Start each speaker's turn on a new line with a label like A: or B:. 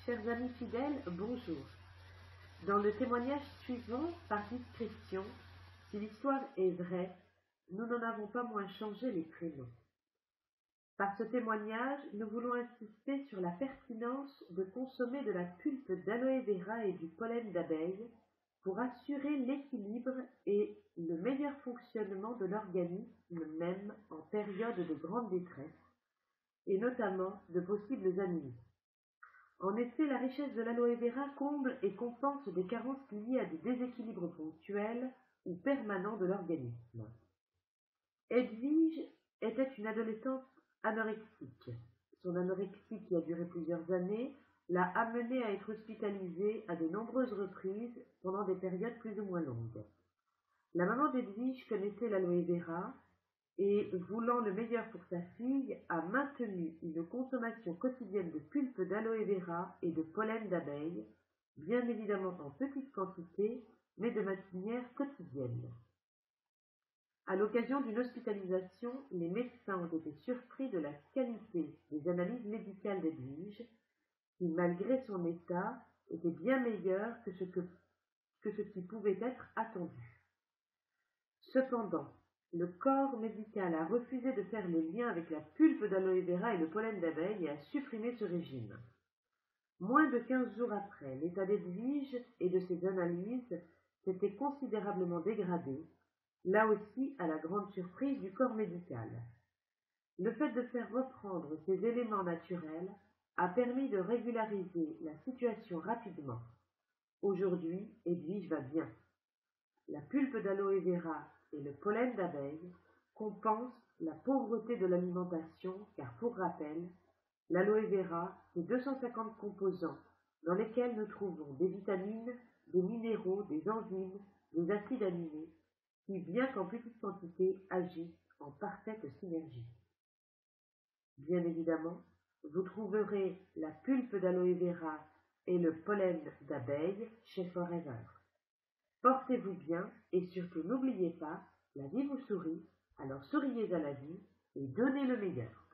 A: Chers amis fidèles, bonjour. Dans le témoignage suivant, par discrétion, si l'histoire est vraie, nous n'en avons pas moins changé les prénoms. Par ce témoignage, nous voulons insister sur la pertinence de consommer de la pulpe d'aloe vera et du pollen d'abeille pour assurer l'équilibre et le meilleur fonctionnement de l'organisme même en période de grande détresse, et notamment de possibles anémies. En effet, la richesse de l'aloe vera comble et compense des carences liées à des déséquilibres ponctuels ou permanents de l'organisme. Edwige était une adolescente anorexique. Son anorexie, qui a duré plusieurs années, l'a amenée à être hospitalisée à de nombreuses reprises pendant des périodes plus ou moins longues. La maman d'Edwige connaissait l'aloe vera et, voulant le meilleur pour sa fille, a maintenu une consommation quotidienne de pulpe d'aloe vera et de pollen d'abeille, bien évidemment en petite quantité, mais de manière quotidienne. À l'occasion d'une hospitalisation, les médecins ont été surpris de la qualité des analyses médicales d'Edwige, qui, malgré son état, était bien meilleure que ce qui pouvait être attendu. Cependant, le corps médical a refusé de faire le lien avec la pulpe d'aloe vera et le pollen d'abeille et a supprimé ce régime. Moins de 15 jours après, l'état d'Edwige et de ses analyses s'était considérablement dégradé, là aussi à la grande surprise du corps médical. Le fait de faire reprendre ces éléments naturels a permis de régulariser la situation rapidement. Aujourd'hui, Edwige va bien. La pulpe d'aloe vera et le pollen d'abeille compensent la pauvreté de l'alimentation, car pour rappel, l'aloe vera, c'est 250 composants dans lesquels nous trouvons des vitamines, des minéraux, des enzymes, des acides aminés, qui, bien qu'en petite quantité, agissent en parfaite synergie. Bien évidemment, vous trouverez la pulpe d'aloe vera et le pollen d'abeille chez Forever. Portez-vous bien et surtout n'oubliez pas, la vie vous sourit, alors souriez à la vie et donnez le meilleur.